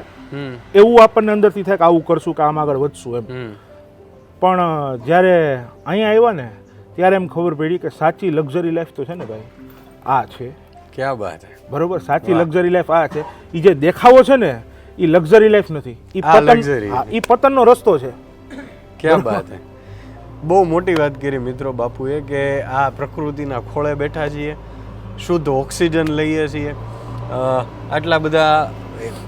એવું આપણને અંદરથી થાય કે આવું કરશું કે આમ આગળ વધશું એમ. પણ જ્યારે અહીંયા આવ્યા ને ત્યારે એમ ખબર પડી કે સાચી લક્ઝરી લાઈફ તો છે ને ભાઈ આ છે. ક્યાં વાત છે, બરોબર. સાચી લક્ઝરી લાઈફ આ છે. એ જે દેખાવો છે ને એ લક્ઝરી લાઈફ નથી, એ પતનનો રસ્તો છે. ક્યાં વાત છે. બહુ મોટી વાત કરી મિત્રો બાપુએ કે આ પ્રકૃતિના ખોળે બેઠા છીએ, શુદ્ધ ઓક્સિજન લઈએ છીએ, આટલા બધા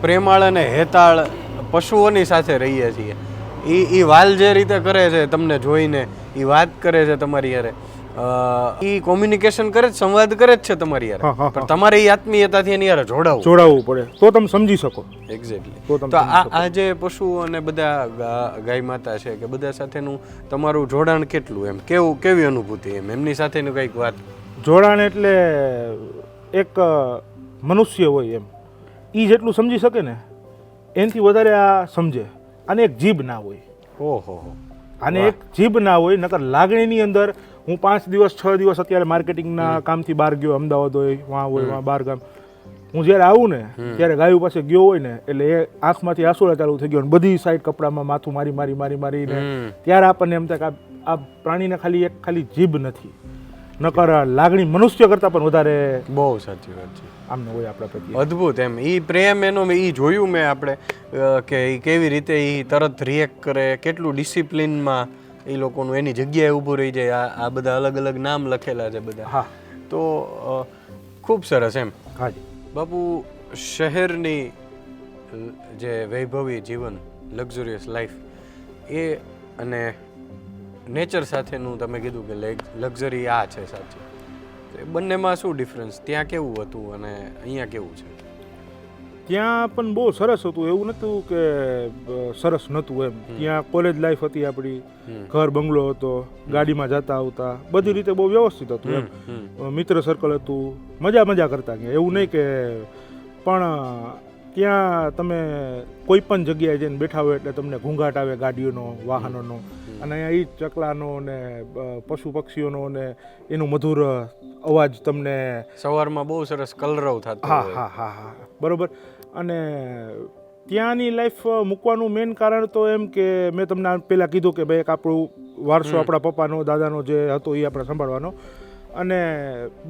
પ્રેમાળ અને હેતાળ પશુઓની સાથે રહીએ છીએ. એ વાલ જે રીતે કરે છે તમને જોઈને, એ વાત કરે છે તમારી યારે, એ કોમ્યુનિકેશન કરે છે, સંવાદ કરે જ છે તમારી યારે, પણ તમારે એ આત્મીયતાથી એની યારે જોડાવવું પડે તો તમે સમજી શકો. એક્ઝેક્ટલી. તો આ જે પશુઓ અને બધા ગાય માતા છે કે બધા સાથેનું તમારું જોડાણ કેટલું, એમ કેવી અનુભૂતિ, એમની સાથેનું કંઈક વાત? જોડાણ એટલે એક મનુષ્ય હોય એમ, એ જેટલું સમજી શકે ને એનાથી વધારે આ સમજે. અને એક જીભ ના હોય. ઓહો. અને એક જીભ ના હોય, નકર લાગણીની અંદર હું 5 દિવસ 6 દિવસ અત્યારે માર્કેટિંગના કામથી બહાર ગયો, અમદાવાદ હોય, વાં બહાર ગામ, હું જ્યારે આવું ને ત્યારે ગાયું પાસે ગયો હોય ને એટલે એ આંખમાંથી આંસુડા ચાલુ થઈ ગયો, બધી સાઈડ કપડામાં માથું મારીને ત્યારે આપણને એમ થાય કે આ પ્રાણીને ખાલી જીભ નથી, નકર લાગણી મનુષ્ય કરતાં પણ વધારે બહુ સાચી વાત છે. આમને હોય આપણા પ્રત્યે. અદ્ભુત. એમ એ પ્રેમ એનો એ જોયું મેં આપણે કે એ કેવી રીતે એ તરત રિએક્ટ કરે, કેટલું ડિસિપ્લિનમાં એ લોકોનું એની જગ્યાએ ઊભું રહી જાય. આ બધા અલગ અલગ નામ લખેલા છે બધા. હા, તો ખૂબ સરસ. એમ હાજી બાપુ, શહેરની જે વૈભવી જીવન, લક્ઝુરિયસ લાઈફ, એ અને નેચર સાથેનું તમે કીધું કે લક્ઝરી આ છે સાચી, એ બંનેમાં શું ડિફરન્સ? ત્યાં કેવું હતું અને અહીંયા કેવું છે? ત્યાં પણ બહુ સરસ હતું, એવું નહોતું કે સરસ નહોતું એમ. ત્યાં કોલેજ લાઈફ હતી આપણી, ઘર બંગલો હતો, ગાડીમાં જતા આવતા, બધી રીતે બહુ વ્યવસ્થિત હતું એમ. મિત્ર સર્કલ હતું, મજા કરતા ગયા, એવું નહીં કે. પણ ત્યાં તમે કોઈ પણ જગ્યાએ જઈને બેઠા હોય એટલે તમને ઘૂંઘાટ આવે ગાડીઓનો, વાહનોનો, અને અહીંયા એ ચકલાનો ને પશુ પક્ષીઓનો ને એનું મધુર અવાજ તમને સવારમાં બહુ સરસ કલરવ થતો. હા બરોબર. અને ત્યાંની લાઈફ મૂકવાનું મેઇન કારણ તો એમ કે મેં તમને પહેલાં કીધું કે ભાઈ એક આપણું વારસો આપણા પપ્પાનો દાદાનો જે હતો એ આપણે સંભાળવાનો, અને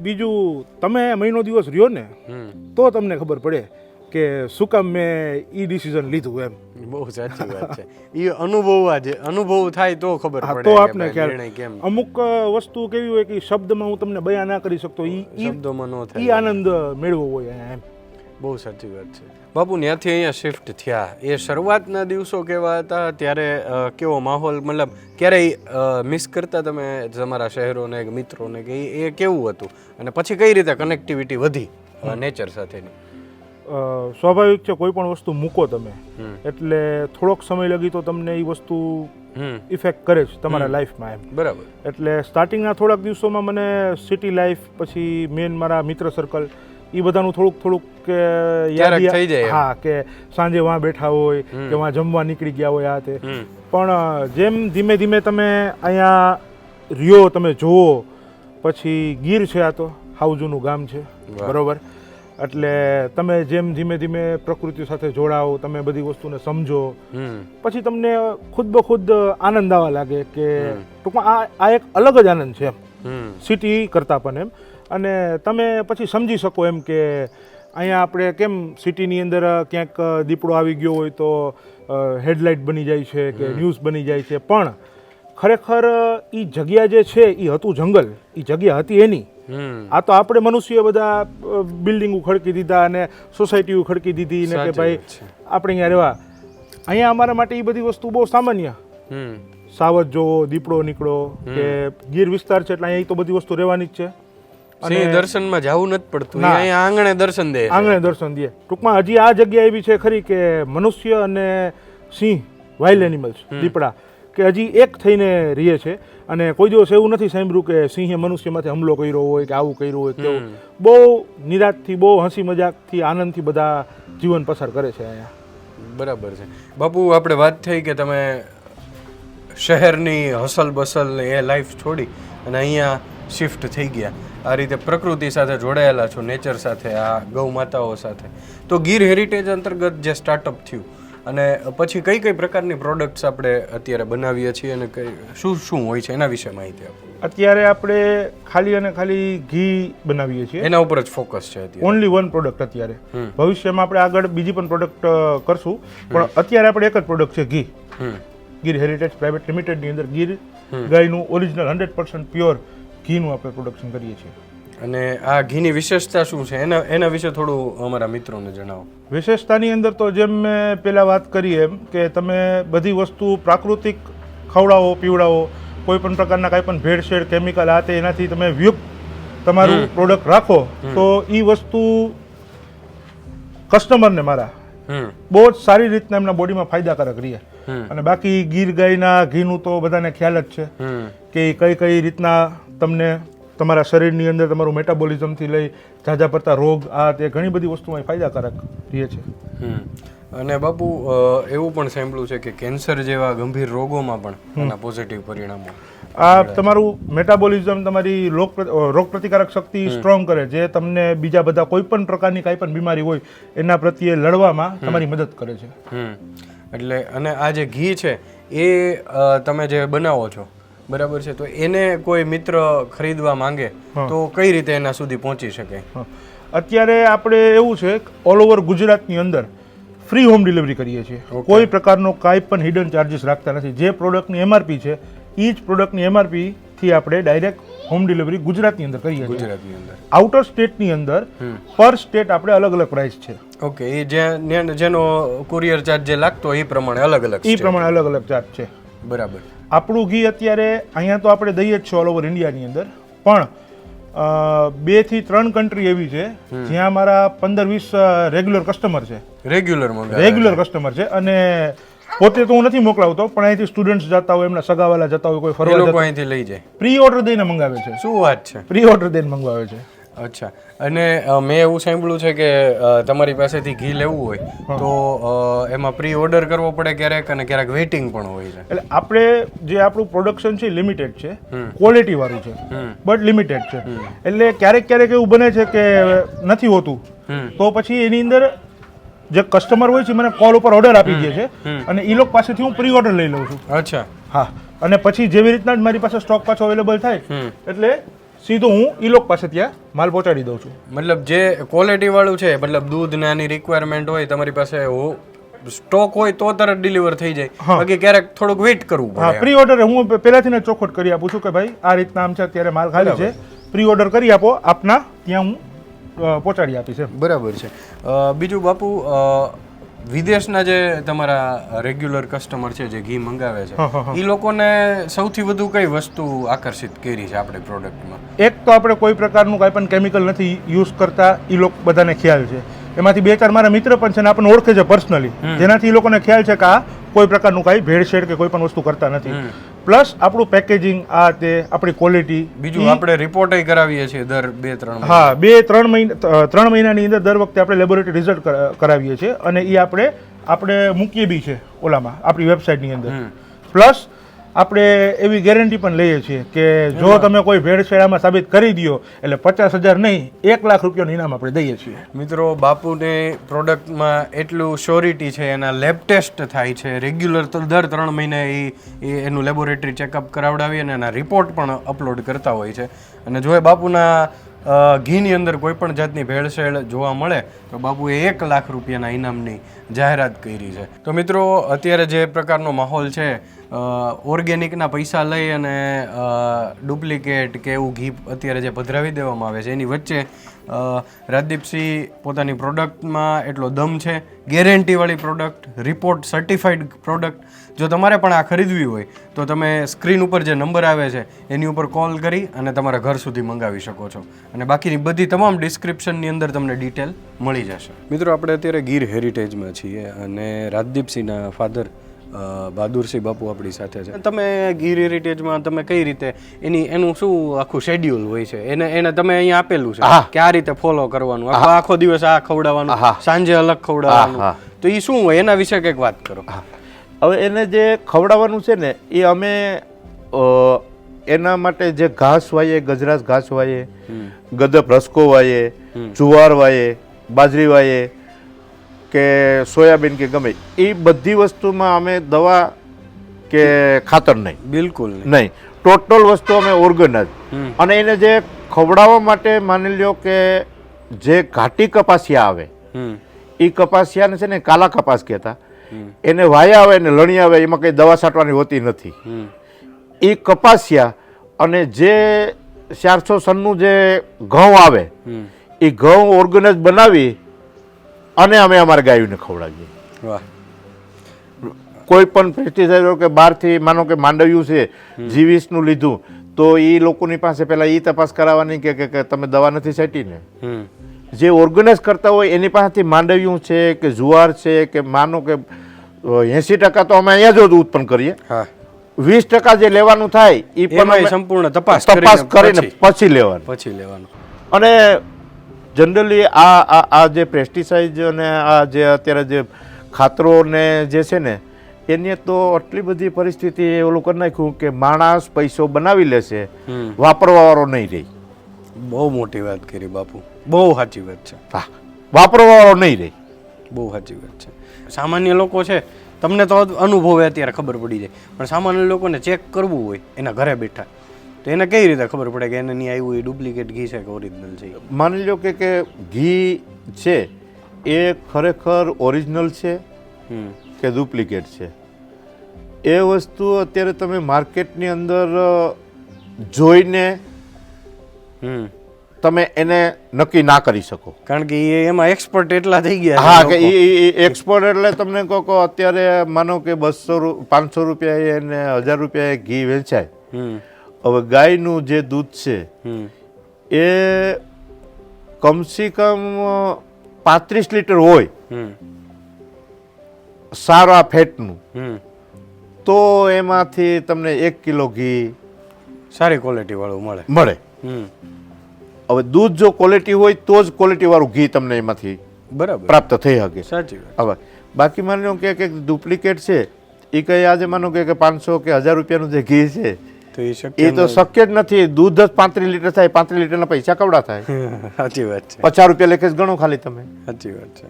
બીજું તમે મહિનો દિવસ રહ્યો ને તો તમને ખબર પડે કે શું કામ મેં એ ડિસિઝન લીધું એમ. બહુ સાચી વાત છે. એ અનુભવ થાય તો ખબર પડે તો આપણે નિર્ણય કેમ. અમુક વસ્તુ કેવી હોય કે શબ્દમાં હું તમને બયાન ના કરી શકતો, શબ્દોમાં ન એ થાય. આનંદ મેળવો હોય એમ. બહુ સાચી વાત છે. બાપુ, ત્યાંથી અહીંયા શિફ્ટ થયા, એ શરૂઆતના દિવસો કેવા હતા? ત્યારે કેવો માહોલ, મતલબ ક્યારેય મિસ કરતા તમે તમારા શહેરોને કે મિત્રોને, કે એ કેવું હતું? અને પછી કઈ રીતે કનેક્ટિવિટી વધી નેચર સાથેની? સ્વાભાવિક છે, કોઈ પણ વસ્તુ મૂકો તમે એટલે થોડોક સમય લગી તો તમને એ વસ્તુ ઇફેક્ટ કરે છે તમારા લાઈફમાં એમ. બરાબર. એટલે સ્ટાર્ટિંગના થોડાક દિવસોમાં મને સિટી લાઈફ, પછી મેન મારા મિત્ર સર્કલ, એ બધાનું થોડુંક કે યાદ થઈ જાય. હા, કે સાંજે વાં બેઠા હોય કે વાં જમવા નીકળી ગયા હોય આ તે. પણ જેમ ધીમે ધીમે તમે અહીંયા રહ્યો, તમે જુઓ, પછી ગીર છે, આ તો હાવ જૂનું ગામ છે, બરોબર. એટલે તમે જેમ ધીમે ધીમે પ્રકૃતિ સાથે જોડાઓ, તમે બધી વસ્તુને સમજો, પછી તમને ખુદ બખુદ આનંદ આવવા લાગે કે ટૂંકમાં આ એક અલગ જ આનંદ છે એમ, સિટી કરતાં પણ એમ. અને તમે પછી સમજી શકો એમ કે અહીંયા આપણે કેમ સિટીની અંદર ક્યાંક દીપડો આવી ગયો હોય તો હેડલાઇટ બની જાય છે કે ન્યૂઝ બની જાય છે, પણ ખરેખર એ જગ્યા જે છે એ હતું જંગલ, એ જગ્યા હતી એની. આ તો આપણે મનુષ્ય બધા બિલ્ડિંગો ખડકી દીધા અને સોસાયટીઓ ખડકી દીધી ને કે ભાઈ આપણે અહીંયા રહેવા. અહીંયા અમારા માટે એ બધી વસ્તુ બહુ સામાન્ય. સાવજ જોવો, દીપડો નીકળો, કે ગીર વિસ્તાર છે એટલે અહીંયા તો બધી વસ્તુ રહેવાની જ છે. અને દર્શનમાં જવું નથી પડતું, અહીંયા આંગણે દર્શન દે. આંગણે દર્શન દે. ટૂંકમાં હજી આ જગ્યા એવી છે ખરી કે મનુષ્ય અને સિંહ, વાઇલ્ડ એનિમલ્સ, દીપડા, કે હજી એક થઈને રહે છે. અને કોઈ દિવસ એવું નથી સાંભળ્યું કે સિંહે મનુષ્યમાંથી હુમલો કર્યો હોય કે આવું કર્યું હોય તેવું. બહુ નિરાંતથી, બહુ હસી મજાકથી, આનંદથી બધા જીવન પસાર કરે છે અહીંયા. બરાબર છે. બાપુ, આપણે વાત થઈ કે તમે શહેરની હસલ બસલ એ લાઈફ છોડી અને અહીંયા શિફ્ટ થઈ ગયા, આ રીતે પ્રકૃતિ સાથે જોડાયેલા છો, નેચર સાથે, આ ગૌ માતાઓ સાથે. તો ગીર હેરિટેજ અંતર્ગત જે સ્ટાર્ટઅપ થયું, અને પછી કઈ કઈ પ્રકારની પ્રોડક્ટ્સ આપણે અત્યારે બનાવીએ છીએ અને શું હોય છે એના વિશે માહિતી આપો. અત્યારે આપણે ખાલી અને ખાલી ઘી બનાવીએ છીએ, એના ઉપર જ ફોકસ છે અત્યારે. ઓનલી વન પ્રોડક્ટ અત્યારે. ભવિષ્યમાં આપણે આગળ બીજી પણ પ્રોડક્ટ કરશું, પણ અત્યારે આપણે એક જ પ્રોડક્ટ છે ઘી. ગીર હેરિટેજ પ્રાઇવેટ લિમિટેડની અંદર ગીર ગાયનું ઓરિજિનલ 100% પ્યોર ઘીનું આપણે પ્રોડક્શન કરીએ છીએ. અને આ ઘીની વિશેષતા શું છે એના વિશે થોડું અમારા મિત્રોને જણાવો. વિશેષતાની અંદર તો જેમ મેં પહેલાં વાત કરી એમ કે તમે બધી વસ્તુ પ્રાકૃતિક ખવડાવો, પીવડાવો, કોઈ પણ પ્રકારના કાંઈ પણ ભેળસેળ, કેમિકલ આ તે એનાથી તમે યુક્ત તમારું પ્રોડક્ટ રાખો તો એ વસ્તુ કસ્ટમરને મારા બહુ જ સારી રીતના એમના બોડીમાં ફાયદાકારક રહે. અને બાકી ગીર ગાયના ઘીનું તો બધાને ખ્યાલ જ છે કે કઈ રીતના તમને તમારા શરીરની અંદર તમારું મેટાબોલિઝમથી લઈ ઝાઝા પડતા રોગ આ તે ઘણી બધી વસ્તુમાં ફાયદાકારક રહે છે. અને બાપુ, એવું પણ સાંભળ્યું છે કે કેન્સર જેવા ગંભીર રોગોમાં પણ આના પોઝિટિવ પરિણામો. આ તમારું મેટાબોલિઝમ, તમારી રોગ પ્રતિકારક શક્તિ સ્ટ્રોંગ કરે, જે તમને બીજા બધા કોઈ પણ પ્રકારની કાંઈ પણ બીમારી હોય એના પ્રત્યે લડવામાં તમારી મદદ કરે છે. એટલે અને આ જે ઘી છે એ તમે જે બનાવો છો બરાબર છે, તો એને કોઈ મિત્ર ખરીદવા માંગે તો કઈ રીતે એના સુધી પહોંચી શકે? અત્યારે આપણે એવું છે ઓલ ઓવર ગુજરાતની અંદર ફ્રી હોમ ડિલિવરી કરીએ છીએ. કોઈ પ્રકારનો કાંઈ પણ હિડન ચાર્જીસ રાખતા નથી. જે પ્રોડક્ટની એમઆરપી છે એ જ પ્રોડક્ટની એમઆરપી થી આપણે ડાયરેક્ટ હોમ ડિલિવરી ગુજરાતની અંદર કરીએ છીએ. ગુજરાતની અંદર. આઉટર સ્ટેટની અંદર પર સ્ટેટ આપણે અલગ અલગ પ્રાઇસ છે. ઓકે, એ જેનો કુરિયર ચાર્જ જે લાગતો એ પ્રમાણે અલગ અલગ એ પ્રમાણે અલગ અલગ ચાર્જ છે. બરાબર. આપણું ઘી અત્યારે અહીંયા તો આપણે દઈએ જ છે ઓલ ઓવર ઇન્ડિયાની અંદર, પણ 2 થી 3 કન્ટ્રી એવી છે જ્યાં મારા 15-20 રેગ્યુલર કસ્ટમર છે. રેગ્યુલર કસ્ટમર છે અને પોતે તો હું નથી મોકલાવતો, પણ અહીંથી સ્ટુડન્ટ્સ જતા હોય, એમના સગાવાલા જતા હોય, કોઈ ફરવા જતા હોય, અહીંથી લઈ જાય, પ્રી ઓર્ડર દઈને મંગાવે છે. શું વાત છે? પ્રી ઓર્ડર દઈને મંગાવે છે. અચ્છા. અને મેં એવું સાંભળ્યું છે કે તમારી પાસેથી ઘી લેવું હોય તો એમાં પ્રી ઓર્ડર કરવો પડે ક્યારેક, અને ક્યારેક વેઇટિંગ પણ હોય છે. એટલે આપણે જે આપણું પ્રોડક્શન છે લિમિટેડ છે, ક્વોલિટી વાળું છે, બટ લિમિટેડ છે. એટલે ક્યારેક એવું બને છે કે નથી હોતું, તો પછી એની અંદર જે કસ્ટમર હોય છે મને કોલ ઉપર ઓર્ડર આપી દે છે અને એ લોકો પાસેથી હું પ્રી ઓર્ડર લઈ લઉં છું. અચ્છા. હા, અને પછી જેવી રીતના જ મારી પાસે સ્ટોક પાછો અવેલેબલ થાય એટલે સીધું હું ઈ લોકો પાસે ત્યાં માલ પહોંચાડી દઉં છું. મતલબ જે ક્વોલિટી વાળું છે, મતલબ દૂધ ને આની રિક્વાયરમેન્ટ હોય તમારી પાસે, સ્ટોક હોય તો તરત ડિલિવર થઈ જાય, બાકી ક્યારેક થોડુંક વેઇટ કરવું પડે. પ્રી ઓર્ડર હું પહેલાથી જ ચોખવટ કરી આપું છું કે ભાઈ આ રીતના આમ છે, અત્યારે માલ ખાલી છે, પ્રી ઓર્ડર કરી આપો, આપના ત્યાં હું પહોંચાડી આપીશ. બરાબર છે. બીજું બાપુ, વિદેશના જે તમારા રેગ્યુલર કસ્ટમર છે જે ઘી મંગાવે છે, એ લોકોને સૌથી વધુ કઈ વસ્તુ આકર્ષિત કરી છે આપણે પ્રોડક્ટમાં? એક તો આપણે કોઈ પ્રકારનું કાંઈ પણ કેમિકલ નથી યુઝ કરતા, એ લોકો બધાને ખ્યાલ છે. એમાંથી 2-4 મારા મિત્ર પણ છે ને આપણને ઓળખે છે પર્સનલી, જેનાથી એ લોકોને ખ્યાલ છે કે આ કોઈ પ્રકારનું કાંઈ ભેળસેળ કે કોઈ પણ વસ્તુ કરતા નથી. પ્લસ આપણું પેકેજિંગ, આ તે આપણી ક્વોલિટી. બીજું આપણે રિપોર્ટ કરાવીએ છીએ દર 2-3 હા 2-3 મહિનાની અંદર દર વખતે આપણે લેબોરેટરી રિઝલ્ટ કરાવીએ છીએ અને એ આપણે મૂકીએ બી છે ઓલામાં આપણી વેબસાઇટની અંદર. પ્લસ આપણે એવી ગેરંટી પણ લઈએ છીએ કે જો તમે કોઈ ભેળસેળામાં સાબિત કરી દો એટલે 50,000 નહીં 1 લાખ રૂપિયાનું ઇનામ આપણે દઈએ છીએ. મિત્રો, બાપુની પ્રોડક્ટમાં એટલું શ્યોરિટી છે, એના લેબ ટેસ્ટ થાય છે રેગ્યુલર, તો દર 3 મહિને એનું લેબોરેટરી ચેકઅપ કરાવડાવી અને એના રિપોર્ટ પણ અપલોડ કરતા હોય છે. અને જો એ બાપુના ઘીની અંદર કોઈ પણ જાતની ભેળસેળ જોવા મળે તો બાપુએ 1 લાખ રૂપિયાના ઇનામની જાહેરાત કરી છે. તો મિત્રો, અત્યારે જે પ્રકારનો માહોલ છે, ઓર્ગેનિકના પૈસા લઈ અને ડુપ્લિકેટ કે એવું ઘી અત્યારે જે પધરાવી દેવામાં આવે છે, એની વચ્ચે રાજદીપસિંહ પોતાની પ્રોડક્ટમાં એટલો દમ છે, ગેરંટીવાળી પ્રોડક્ટ, રિપોર્ટ સર્ટિફાઈડ પ્રોડક્ટ. જો તમારે પણ આ ખરીદવી હોય તો તમે સ્ક્રીન ઉપર જે નંબર આવે છે એની ઉપર કોલ કરી અને તમારા ઘર સુધી મંગાવી શકો છો, અને બાકીની બધી તમામ ડિસ્ક્રિપ્શનની અંદર તમને ડિટેલ મળી જશે. મિત્રો, આપણે અત્યારે ગીર હેરિટેજમાં છીએ અને રાજદીપસિંહના ફાધર બહાદુરસિંહ બાપુ આપણી સાથે છે. તમે ગીર હેરિટેજમાં તમે કઈ રીતે એનું શું આખું શેડ્યુલ હોય છે, એને તમે અહીંયા આપેલું છે કે આ રીતે ફોલો કરવાનું, આખો દિવસ આ ખવડાવવાનું, સાંજે અલગ ખવડાવવાનું, તો એ શું હોય એના વિશે કંઈક વાત કરો. હવે એને જે ખવડાવવાનું છે ને એ અમે એના માટે જે ઘાસ વાઈએ, ગજરાસ ઘાસ વાઈએ, ગદપ રસકો વાઈએ, જુવાર વાઈએ, બાજરી વાઈએ કે સોયાબીન કે ગમે એ બધી વસ્તુમાં અમે દવા કે ખાતર નહીં, બિલકુલ નહીં, ટોટલ વસ્તુ અમે ઓર્ગેનાઇઝ. અને એને જે ખવડાવવા માટે માની લ્યો કે જે ઘાટી કપાસિયા આવે એ કપાસિયાને છે ને કાલા કપાસ કહેતા, એને વાયા આવે ને લણી આવે, એમાં કંઈ દવા છાંટવાની હોતી નથી. એ કપાસિયા અને જે 400 જે ઘઉં આવે એ ઘઉં ઓર્ગેનાઇઝ બનાવી અને અમે અમારા ગાયોને ખવડાવીએ. કોઈ પણ પેસ્ટિસાઇડ કે બહારથી માનો કે માંડવ્યું છે જીવીસનું લીધું તો એ લોકોની પાસે પહેલાં એ તપાસ કરાવવાની કે તમે દવા નથી છાંટી ને. જે ઓર્ગેનાઇઝ કરતા હોય એની પાસેથી માંડવ્યું છે કે જુવાર છે કે માનો કે 80% તો અમે અહીંયા જ ઉત્પન્ન કરીએ, 20% જે લેવાનું થાય એ પણ સંપૂર્ણ તપાસ કરીને પછી લેવાનું. અને જનરલી આ જે પેસ્ટિસાઇડ અને આ જે અત્યારે જે ખાતરો ને જે છે ને એને તો આટલી બધી પરિસ્થિતિ ઓલું કરી નાખ્યું કે માણસ પૈસો બનાવી લેશે, વાપરવાવાળો નહીં રહે. બહુ મોટી વાત કરી બાપુ, બહુ સાચી વાત છે. હા, વાપરવાવાળો નહીં રહે. બહુ સાચી વાત છે. સામાન્ય લોકો છે, તમને તો અનુભવે અત્યારે ખબર પડી જાય, પણ સામાન્ય લોકોને ચેક કરવું હોય એના ઘરે બેઠા, તો એને કઈ રીતે ખબર પડે કે એને નહીં આવ્યું એ ડુપ્લિકેટ ઘી છે કે ઓરિજિનલ છે? માની લો કે ઘી છે એ ખરેખર ઓરિજિનલ છે કે ડુપ્લિકેટ છે, એ વસ્તુ અત્યારે તમે માર્કેટની અંદર જોઈને તમે એને નક્કી ના કરી શકો. કારણ કે એમાં એક્સપર્ટ એટલા થઈ ગયા. હા, કે એ એક્સપર્ટ એટલે તમને કહો અત્યારે માનો કે 500 રૂપિયા અને 1000 રૂપિયા ઘી વેચાય. હવે ગાયનું જે દૂધ છે એ કમસે કમ 35 લીટર હોય સારા ફેટનું, તો એમાંથી તમને 1 કિલો ઘી સારી ક્વોલિટી વાળું મળે. હવે દૂધ જો ક્વોલિટી હોય તો જ ક્વોલિટી વાળું ઘી તમને એમાંથી બરાબર પ્રાપ્ત થઈ શકે. સાચી વાત. હવે બાકી માની લો કે ડુપ્લિકેટ છે એ કઈ આજે માનો કે 500 કે 1000 રૂપિયાનું જે ઘી છે એ તો શક્ય જ નથી. દૂધ જ 35 લીટર થાય, 35 લીટરના પૈસા કવડા થાય. સાચી વાત છે. 50 રૂપિયા લેખે ગણો ખાલી તમે. સાચી વાત છે.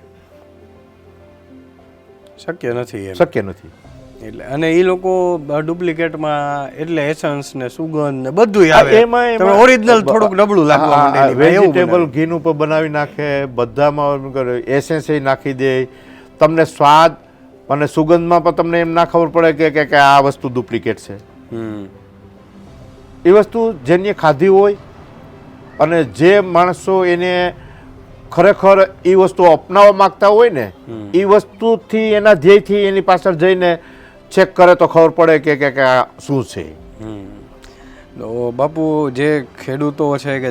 શક્ય નથી એમ. શક્ય નથી. એટલે અને એ લોકો ડુપ્લિકેટમાં એટલે એસન્સ ને સુગંધ ને બધું આવે, તમે ઓરિજિનલ થોડુંક નબળું લાગવા માંડે. વેજીટેબલ ઘીનું ઉપર બનાવી નાખે, બધામાં એસેન્સ નાખી દે, તમને સ્વાદ અને સુગંધમાં પણ તમને એમ ના ખબર પડે કે આ વસ્તુ ડુપ્લિકેટ છે. એ વસ્તુ જેને ખાધી હોય અને જે માણસો એને ખરેખર એ વસ્તુ અપનાવવા માંગતા હોય ને, એ વસ્તુથી એના ધ્યેયથી એની પાછળ જઈને ચેક કરે તો ખબર પડે કે આ શું છે. તો બાપુ, જે ખેડૂતો છે કે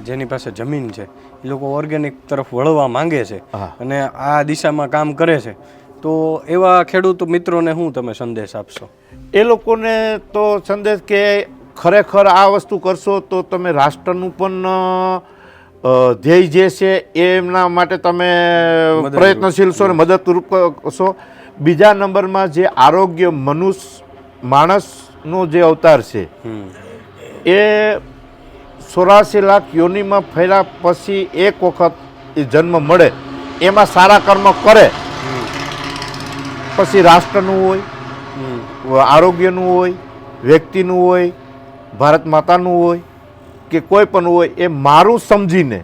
જેની પાસે જમીન છે એ લોકો ઓર્ગેનિક તરફ વળવા માંગે છે અને આ દિશામાં કામ કરે છે, તો એવા ખેડૂત મિત્રોને શું તમે સંદેશ આપશો? એ લોકોને તો સંદેશ કે ખરેખર આ વસ્તુ કરશો તો તમે રાષ્ટ્રનું પણ ધ્યેય જે છે એમના માટે તમે પ્રયત્નશીલ છો ને મદદરૂપ છો. બીજા નંબરમાં જે આરોગ્ય માણસનો જે અવતાર છે એ 84 લાખ યોનિમાં ફર્યા પછી એક વખત એ જન્મ મળે, એમાં સારા કર્મ કરે પછી રાષ્ટ્રનું હોય, આરોગ્યનું હોય, વ્યક્તિનું હોય, ભારત માતાનું હોય કે કોઈ પણ હોય, એ મારું સમજીને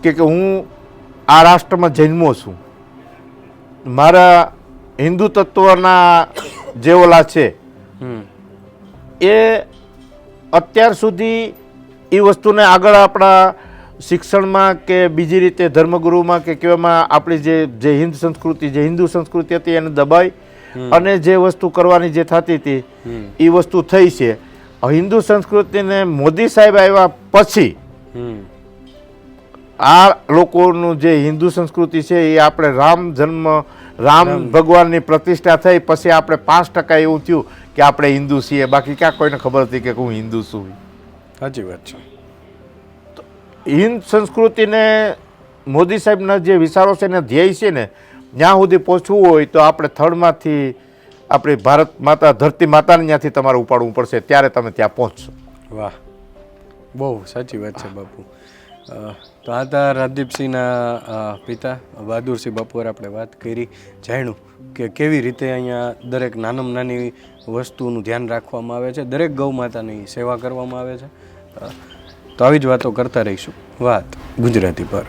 કે હું આ રાષ્ટ્રમાં જન્મો છું, મારા હિન્દુ તત્વના જે ઓલા છે એ અત્યાર સુધી એ વસ્તુને આગળ આપણા શિક્ષણમાં કે બીજી રીતે ધર્મગુરુમાં કે કેવામાં આપણી જે હિન્દુ સંસ્કૃતિ હતી એને દબાઈ અને જે વસ્તુ કરવાની જે થતી હતી એ વસ્તુ થઈ છે. હિન્દુ સંસ્કૃતિને મોદી સાહેબ આવ્યા પછી આ લોકોનું જે હિન્દુ સંસ્કૃતિ છે એ આપણે રામ ભગવાનની પ્રતિષ્ઠા થઈ પછી આપણે 5% એવું થયું કે આપણે હિન્દુ છીએ, બાકી ક્યાં કોઈને ખબર હતી કે હું હિન્દુ છું. સાચી વાત છે. હિન્દ સંસ્કૃતિને મોદી સાહેબના જે વિચારો છે ને ધ્યેય છે ને ત્યાં સુધી પહોંચવું હોય તો આપણે થડમાંથી આપણી ભારત માતા ધરતી માતાને ત્યાંથી તમારે ઉપાડવું પડશે, ત્યારે તમે ત્યાં પહોંચશો. વાહ, બહુ સાચી વાત છે બાપુ. તો આ હતા રાજદીપસિંહના પિતા બહાદુરસિંહ બાપુ. આપણે વાત કરી, જાણ્યું કે કેવી રીતે અહીંયા દરેક નાનામાં નાની વસ્તુનું ધ્યાન રાખવામાં આવે છે, દરેક ગૌ માતાની સેવા કરવામાં આવે છે. તો આવી જ વાતો કરતા રહીશું વાત ગુજરાતી પર.